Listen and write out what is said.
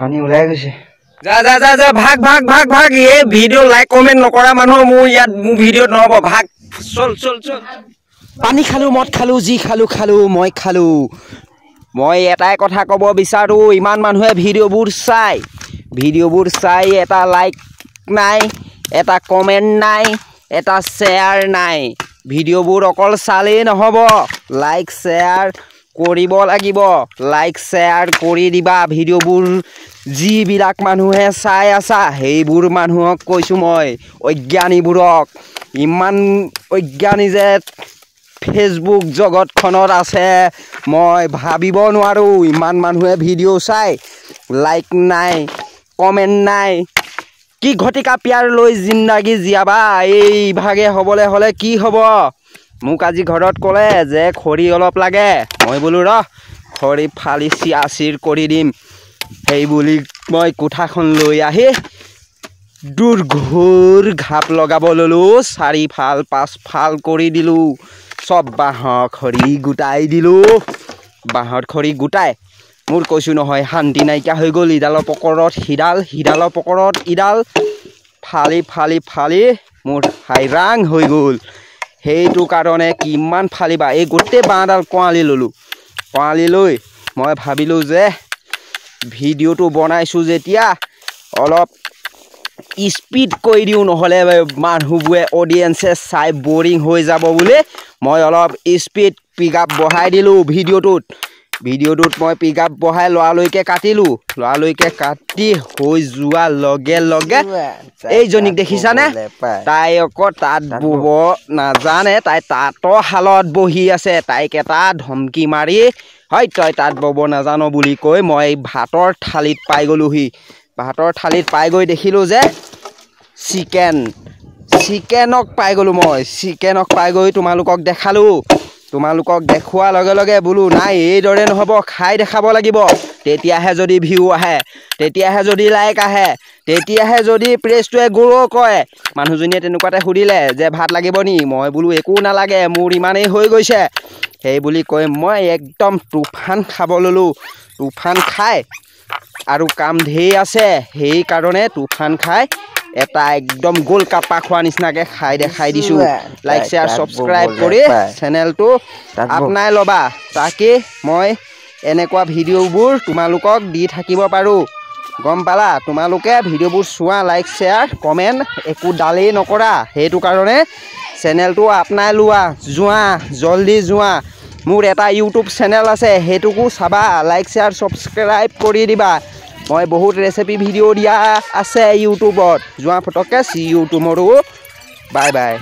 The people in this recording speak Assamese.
পানী ওলাই গৈছে যা যা যা যা ভাগ ভাগ ভাগ ভাগ এই ভিডিও লাইক কমেন্ট নকৰা মানুহ মোৰ ইয়াত মোৰ ভিডিওত নহব ভাগ চল চল চল পানী খালো মদ খালো যি খালো খালো মই খালো মই এটাই কথা ক'ব বিচাৰো ইমান মানুহে ভিডিওবোৰ চাই এটা লাইক নাই এটা কমেন্ট নাই এটা শ্বেয়াৰ নাই ভিডিওবোৰ অকল চালেই নহব লাইক শ্বেয়াৰ কৰিব লাগিব লাইক শ্বেয়াৰ কৰি দিবা ভিডিওবোৰ যিবিলাক মানুহে চাই আছা সেইবোৰ মানুহক কৈছো মই অজ্ঞানীবোৰক ইমান অজ্ঞানী যে ফেসবুক জগতখনত আছে মই ভাবিব নোৱাৰো ইমান মানুহে ভিডিও চাই লাইক নাই কমেন্ট নাই কি ঘটিকা প্যাৰ লৈ জিন্দাগী জিয়াবা এই ভাগে হবলে হলে কি হব মোক আজি ঘৰত ক'লে যে খৰি অলপ লাগে মই বোলো ৰ খৰি ফালি চিয়াচিৰ কৰি দিম সেই বুলি মই কোঠাখন লৈ আহি দুৰ্ঘোৰ ঘাপ লগাব ললো 4 ফাল 5 ফাল কৰি দিলো সব বাঁহৰ খৰি গুটাই দিলো বাঁহৰ খৰি গুটাই মোৰ কৈছো নহয় শান্তি নাইকিয়া হৈ গ'ল ইডালৰ পকৰত হিডালৰ পকৰত ইডাল ফালি ফালি ফালি মোৰ হাইৰাং হৈ গ'ল সেইটো কাৰণে কিমান ফালিবা এই গোটেই বাঁহডাল কোৱালি ললো কোৱালি লৈ মই ভাবিলো যে ভিডিওটো বনাইছো যেতিয়া অলপ স্পীড কৰি দিও নহলে মানুহবোৰে অডিয়েন্সে চাই বোৰিং হৈ যাব বুলি মই অলপ স্পীড পিকআপ বঢ়াই দিলো ভিডিওটোত মই পিকআপ বঢ়াই লৰালৈকে কাটিলো লৰালৈকে কাটি হৈ যোৱা লগে লগে এইজনীক দেখিছানে তাই আকৌ তাত বব নাজানে তাই তাঁতৰ শালত বহি আছে তাইক এটা ধমকি মাৰি হয় তই তাত বব নাজানো বুলি কৈ মই ভাতৰ থালিত পাই গলোহি ভাতৰ থালিত পাই গৈ দেখিলো যে চিকেনক পাই গলো মই চিকেনক পাই গৈ তোমালোকক দেখালো তোমালোকক দেখুৱা লগে লগে বোলো নাই এইদৰে নহব খাই দেখাব লাগিব তেতিয়াহে যদি ভিউ আহে তেতিয়াহে যদি লাইক আহে তেতিয়াহে যদি প্ৰেছটোৱে গ্ৰ' কৰে মানুহজনীয়ে তেনেকুৱাতে সুধিলে যে ভাত লাগিব নি মই বোলো একো নালাগে মোৰ ইমানেই হৈ গৈছে সেই বুলি কৈ মই একদম তুফান খাব ললো তুফান খাই আৰু কাম ধেৰ আছে সেই কাৰণে তুফান খাই এটা একদম গোল কাপা খোৱা নিচিনাকে খাই দেখাই দিছো লাইক শ্বেয়াৰ সাবস্ক্ৰাইব কৰি চেনেলটো আপনাই লবা তাকে মই এনেকুৱা ভিডিওবোৰ তোমালোকক দি থাকিব পাৰো গম পালা তোমালোকে ভিডিওবোৰ চোৱা লাইক শ্বেয়াৰ কমেন্ট একো ডালেই নকৰা সেইটো কাৰণে চেনেলটো আপনাই লোৱা যোৱা জলদি যোৱা মোৰ এটা ইউটিউব চেনেল আছে হেতুকো চাবা লাইক শ্বেয়াৰ সাবস্ক্ৰাইব কৰি দিবা মই বহুত ৰেচিপি ভিডিও দিয়া আছে ইউটিউবত যোৱা ফটকে সি ইউ টুমৰো বাই বাই